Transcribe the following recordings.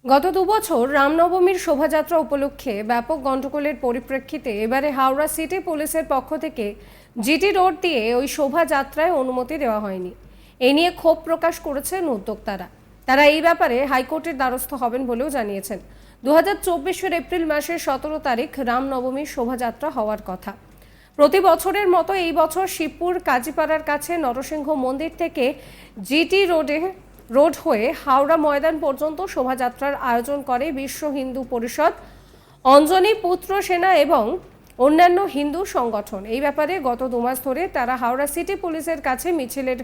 গত দুবছর রামনবমীর শোভাযাত্রা উপলক্ষে ব্যাপক গন্ডগোলের পরিপ্রেক্ষিতে এবারে হাওড়া সিটি পুলিশের পক্ষ থেকে জিটি রোড দিয়ে ওই শোভাযাত্রায় অনুমতি দেওয়া হয়নি। এ নিয়ে ক্ষোভ প্রকাশ করেছেন উদ্যোক্তারা। তারা এই ব্যাপারে হাইকোর্টের দ্বারস্থ হবেন বলেও জানিয়েছেন। 2024 এপ্রিল মাসের 17 তারিখ রামনবমীর শোভাযাত্রা হওয়ার কথা। প্রতি বছরের মতো এই বছর শিবপুর কাজীপাড়ার কাছে নরসিংহ মন্দির থেকে জিটি রোড হয়ে হাওড়া ময়দান পর্যন্ত শোভাযাত্রার আয়োজন করে বিশ্ব হিন্দু পরিষদ, অঞ্জনী পুত্র সেনা এবং অন্যান্য হিন্দু সংগঠন। এই ব্যাপারে গত 2 মাস ধরে তারা হাওড়া সিটি পুলিশের কাছে মিছিলের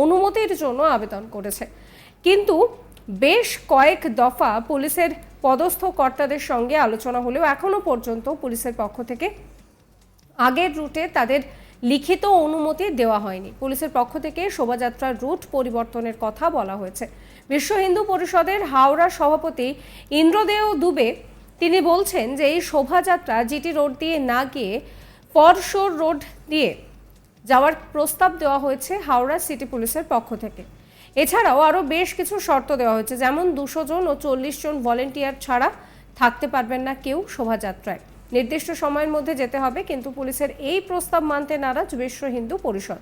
অনুমতির জন্য আবেদন করেছে, কিন্তু বেশ কয়েক দফা পুলিশের পদস্থ কর্তাদের সঙ্গে আলোচনা হলেও এখনো পর্যন্ত পুলিশের পক্ষ থেকে আগের রুটে তাদের লিখিত অনুমতি দেওয়া হয়নি। পুলিশের পক্ষ থেকে শোভাযাত্রার রুট পরিবর্তনের কথা বলা হয়েছে। বিশ্ব হিন্দু পরিষদের হাওড়া সভাপতি ইন্দ্রদেও দুবে তিনি বলছেন যে এই শোভাযাত্রা জিটি রোড দিয়ে না গিয়ে ফরশোর রোড দিয়ে যাওয়ার প্রস্তাব দেওয়া হয়েছে হাওড়া সিটি পুলিশের পক্ষ থেকে। এছাড়াও আরও বেশ কিছু শর্ত দেওয়া হয়েছে, যেমন 200 জন ও 40 জন ভলেন্টিয়ার ছাড়া থাকতে পারবেন না কেউ শোভাযাত্রায়। নির্দিষ্ট সময়ের মধ্যে যেতে হবে, কিন্তু পুলিশের এই প্রস্তাব মানতে নারাজ বিশ্ব হিন্দু পরিষদ।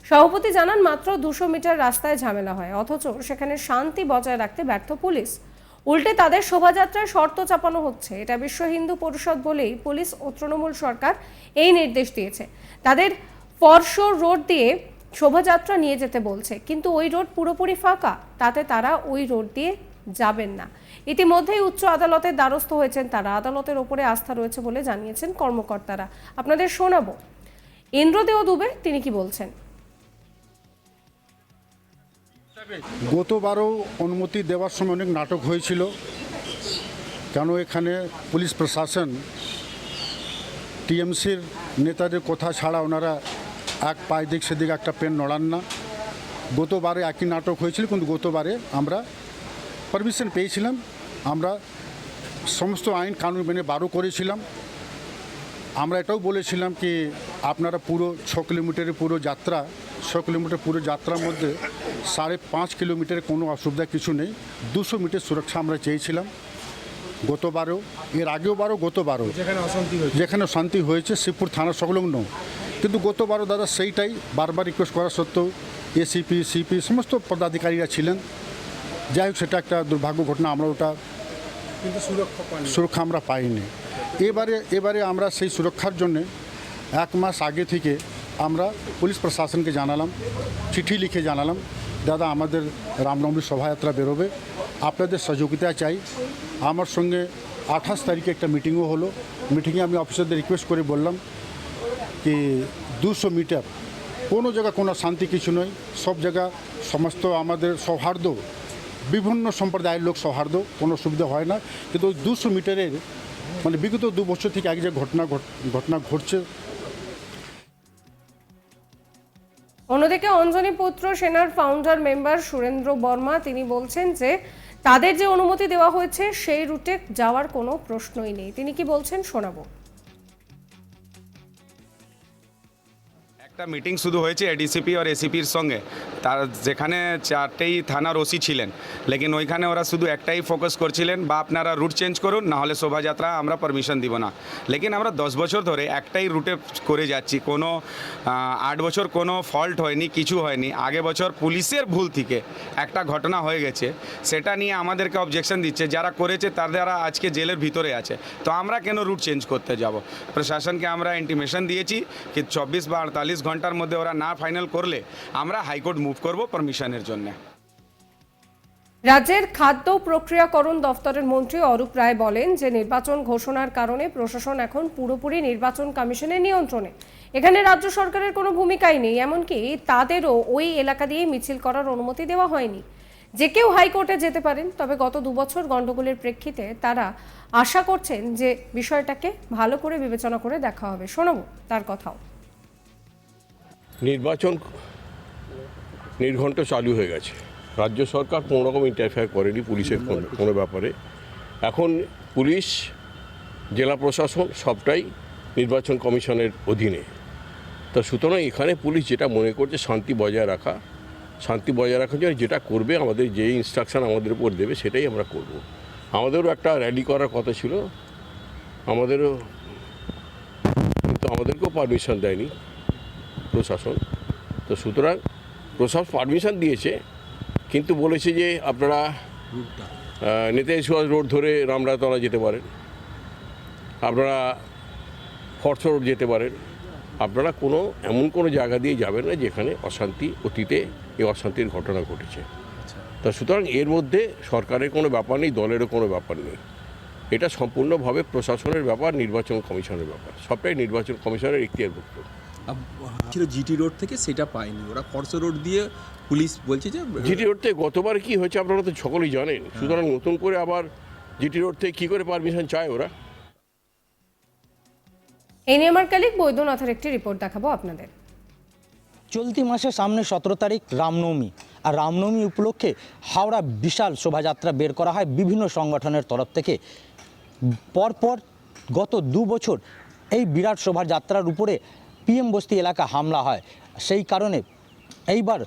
সভাপতি জানান, মাত্র 200 মিটার রাস্তায় ঝামেলা হয়, অথচ সেখানে শান্তি বজায় রাখতে ব্যর্থ পুলিশ। উল্টে তাদের শোভাযাত্রায় শর্ত চাপানো হচ্ছে। এটা বিশ্ব হিন্দু পরিষদ বলেই পুলিশ ও তৃণমূল সরকার এই নির্দেশ দিয়েছে। তাদের ফরশোর রোড দিয়ে শোভাযাত্রা নিয়ে যেতে বলছে, কিন্তু ওই রোড পুরোপুরি ফাঁকা, তাতে তারা ওই রোড দিয়ে যাবেন না। ইতিমধ্যেই উচ্চ আদালতের দ্বারস্থ হয়েছেন তারা। আদালতের ওপরে আস্থা রয়েছে বলে জানিয়েছেন কর্মকর্তারা। আপনাদের শোনাবো ইন্দ্রদেও দুবে তিনি কি বলছেন। গতবারও অনুমতি দেওয়ার সময় অনেক নাটক হয়েছিল, কেন এখানে পুলিশ প্রশাসন টিএমসির নেতাদের কথা ছাড়া ওনারা এক পায়ে দিক সেদিক একটা পেন নড়ান না। গতবারে একই নাটক হয়েছিল, কিন্তু গতবারে আমরা পারমিশন পেয়েছিলাম। আমরা সমস্ত আইন কানুন মেনে বারও করেছিলাম। আমরা এটাও বলেছিলাম কি আপনারা পুরো 6 কিলোমিটারের পুরো যাত্রা, 6 কিলোমিটার পুরো যাত্রার মধ্যে 5.5 কিলোমিটারে কোনো অসুবিধা কিছু নেই। 200 মিটার সুরক্ষা আমরা চেয়েছিলাম গতবারও, এর আগেও গতবারও যেখানে শান্তি হয়েছে শিবপুর থানা সংলগ্ন। কিন্তু গতবারও দাদা সেইটাই বারবার রিকোয়েস্ট করা সত্ত্বেও এসিপি সিপি সমস্ত পদাধিকারীরা ছিলেন। যাই হোক, সেটা একটা দুর্ভাগ্য ঘটনা। আমরা ওটা কিন্তু সুরক্ষা আমরা পাইনি। এবারে আমরা সেই সুরক্ষার জন্যে 1 মাস আগে থেকে আমরা পুলিশ প্রশাসনকে জানালাম, চিঠি লিখে জানালাম, দাদা আমাদের রামনবমীর শোভাযাত্রা বেরোবে, আপনাদের সহযোগিতা চাই। আমার সঙ্গে 28 তারিখে একটা মিটিংও হলো। মিটিংয়ে আমি অফিসারদের রিকোয়েস্ট করে বললাম কি 200 মিটার কোনো জায়গা কোনো শান্তি কিছু নয়, সব জায়গা সমস্ত আমাদের সৌহার্দ্য, বিভিন্ন সম্প্রদায়ের লোক সৌহার্দ্য, কোনো সুবিধা হয় না। কিন্তু ওই 200 মিটারের মানে বিগত 2 বছর থেকে এক যে ঘটনা ঘটছে। অন্যদিকে অঞ্জনী পুত্র সেনার ফাউন্ডার মেম্বার সুরেন্দ্র বর্মা তিনি বলছেন যে তাদের যে অনুমতি দেওয়া হয়েছে সেই রুটে যাওয়ার কোনো প্রশ্নই নেই। তিনি কি বলছেন শোনাবো। একটা মিটিং শুধু হয়েছে এডিসিপি আর এসিপির সঙ্গে, তার যেখানে 4টেই থানার ওসি ছিলেন, লেকিন ওইখানে ওরা শুধু একটাই ফোকাস করছিলেন, বা আপনারা রুট চেঞ্জ করুন, না হলে শোভাযাত্রা আমরা পারমিশন দিব না। লেকিন আমরা 10 বছর ধরে একটাই রুটে করে যাচ্ছি, কোনো 8 বছর কোনো ফল্ট হয়নি, কিছু হয়নি। আগে বছর পুলিশের ভুল থেকে একটা ঘটনা হয়ে গেছে, সেটা নিয়ে আমাদেরকে অবজেকশন দিচ্ছে, যারা করেছে তারা আজকে জেলের ভিতরে আছে। তো আমরা কেন রুট চেঞ্জ করতে যাব? প্রশাসনকে আমরা ইন্টিমেশন দিয়েছি কি 24 বা 48 ঘন্টার মধ্যে ওরা না ফাইনাল করলে আমরা হাইকোর্ট মুভ করব পারমিশনের জন্য। রাজ্যের খাদ্য প্রক্রিয়াকরণ দফতরের মন্ত্রী অরূপ রায় বলেন যে নির্বাচন ঘোষণার কারণে প্রশাসন এখন পুরোপুরি নির্বাচন কমিশনের নিয়ন্ত্রণে। এখানে রাজ্য সরকারের কোনো ভূমিকাই নেই, এমনকি তাদেরও ওই এলাকা দিয়ে মিছিল করার অনুমতি দেওয়া হয়নি। যে কেউ হাইকোর্টে যেতে পারেন, তবে গত 2 বছর গন্ডগোলের প্রেক্ষিতে তারা আশা করছেন যে বিষয়টাকে ভালো করে বিবেচনা করে দেখা হবে। শোনাবো তার কথাও। নির্বাচন নির্ঘণ্ট চালু হয়ে গেছে, রাজ্য সরকার কোনো রকম ইন্টারফেয়ার করেনি পুলিশের কোনো ব্যাপারে। এখন পুলিশ, জেলা প্রশাসন সবটাই নির্বাচন কমিশনের অধীনে। তা সুতরাং এখানে পুলিশ যেটা মনে করছে শান্তি বজায় রাখার জন্য যেটা করবে, আমাদের যে ইনস্ট্রাকশন আমাদের উপর দেবে সেটাই আমরা করব। আমাদেরও একটা র্যালি করার কথা ছিল, কিন্তু আমাদেরকেও পারমিশন দেয়নি প্রশাসন। তো সুতরাং প্রশাসন পারমিশন দিয়েছে, কিন্তু বলেছে যে আপনারা নেতাজি সুভাষ রোড ধরে রামরাতলা যেতে পারেন, আপনারা ফরস রোড যেতে পারেন, আপনারা এমন কোনো জায়গা দিয়ে যাবেন না যেখানে অতীতে এই অশান্তির ঘটনা ঘটেছে। তা সুতরাং এর মধ্যে সরকারের কোনো ব্যাপার নেই, দলেরও কোনো ব্যাপার নেই। এটা সম্পূর্ণভাবে প্রশাসনের ব্যাপার, নির্বাচন কমিশনের ব্যাপার, সবটাই নির্বাচন কমিশনের এখতিয়ারভুক্ত। ছিল জিটি রোড থেকে, সেটা পায়নি ওরা, ফরসো রোড দিয়ে পুলিশ বলছে যে জিটি রোড থেকে গতবার কি হয়েছে আপনারা তো সকলেই জানেন, সুতরাং নতুন করে আবার জিটি রোড থেকে কী করে পারমিশন চায় ওরা? এই নিয়ে আমার কালিক বৈদ্যনাথের একটি রিপোর্ট দেখাবো আপনাদের। চলতি মাসের সামনে 17 তারিখ রামনবমী, আর রামনবমী উপলক্ষে হাওড়া বিশাল শোভাযাত্রা বের করা হয় বিভিন্ন সংগঠনের তরফ থেকে। পরপর গত 2 বছর এই বিরাট শোভাযাত্রার উপরে পিএম বস্তি এলাকা হামলা হয়। সেই কারণে এইবার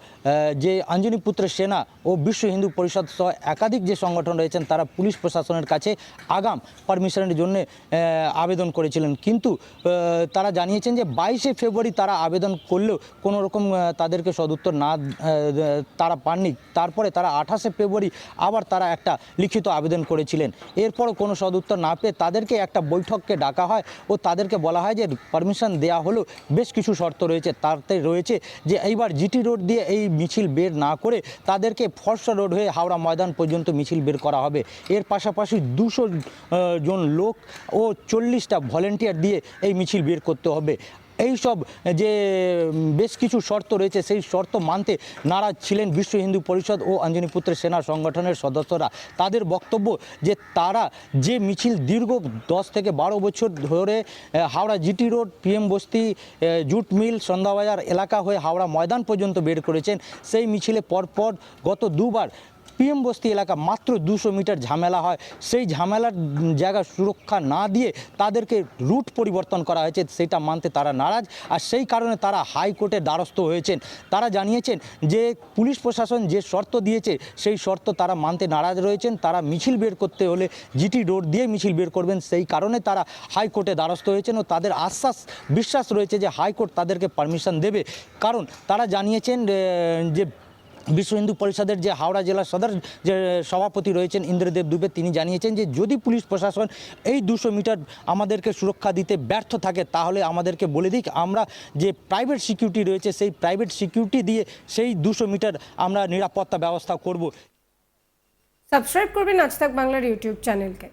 যে অঞ্জনী পুত্র সেনা ও বিশ্ব হিন্দু পরিষদ সহ একাধিক যে সংগঠন রয়েছেন তারা পুলিশ প্রশাসনের কাছে আগাম পারমিশনের জন্য আবেদন করেছিলেন, কিন্তু তারা জানিয়েছেন যে 22শে ফেব্রুয়ারি তারা আবেদন করলেও কোনো রকম তাদেরকে সদুত্তর তারা পাননি। তারপরে তারা 28শে ফেব্রুয়ারি আবার তারা একটা লিখিত আবেদন করেছিলেন। এরপরও কোনো সদুত্তর না পেয়ে তাদেরকে একটা বৈঠককে ডাকা হয় ও তাদেরকে বলা হয় যে পারমিশন দেওয়া হলেও বেশ কিছু শর্ত রয়েছে। তাতে রয়েছে যে এইবার জিটি রোড দিয়ে এই মিছিল বের না করে তাদেরকে ফরসা রোড হয়ে হাওড়া ময়দান পর্যন্ত মিছিল বের করা হবে। এর পাশাপাশি 200 জন লোক ও 40টা ভলেন্টিয়ার দিয়ে এই মিছিল বের করতে হবে। এই সব যে বেশ কিছু শর্ত রয়েছে সেই শর্ত মানতে নারাজ ছিলেন বিশ্ব হিন্দু পরিষদ ও অঞ্জনী পুত্র সেনা সংগঠনের সদস্যরা। তাদের বক্তব্য যে তারা যে মিছিল দীর্ঘ 10 থেকে 12 বছর ধরে হাওড়া জিটি রোড, পিএম বস্তি, জুট মিল, সন্ধ্যাবাজার এলাকা হয়ে হাওড়া ময়দান পর্যন্ত বের করেছেন, সেই মিছিলে পরপর গত 2 বার পিএম বস্তি এলাকা মাত্র 200 মিটার ঝামেলা হয়। সেই ঝামেলার জায়গা সুরক্ষা না দিয়ে তাদেরকে রুট পরিবর্তন করা হয়েছে, সেটা মানতে তারা নারাজ। আর সেই কারণে তারা হাইকোর্টের দ্বারস্থ হয়েছেন। তারা জানিয়েছেন যে পুলিশ প্রশাসন যে শর্ত দিয়েছে সেই শর্ত তারা মানতে নারাজ রয়েছেন। তারা মিছিল বের করতে হলে জিটি রোড দিয়ে মিছিল বের করবেন, সেই কারণে তারা হাইকোর্টে দ্বারস্থ হয়েছেন ও তাদের বিশ্বাস রয়েছে যে হাইকোর্ট তাদেরকে পারমিশন দেবে। কারণ তারা জানিয়েছেন যে বিশ্ব হিন্দু পরিষদের যে হাওড়া জেলা সদর যে সভাপতি রয়েছেন ইন্দ্রদেব দুবে, তিনি জানিয়েছেন যে যদি পুলিশ প্রশাসন এই 200 মিটার আমাদেরকে সুরক্ষা দিতে ব্যর্থ থাকে তাহলে আমাদেরকে বলে দিক, আমরা যে প্রাইভেট সিকিউরিটি রয়েছে সেই প্রাইভেট সিকিউরিটি দিয়ে সেই 200 মিটার আমরা নিরাপত্তা ব্যবস্থা করব। সাবস্ক্রাইব করবেন আজ তাক বাংলার ইউটিউব চ্যানেলকে।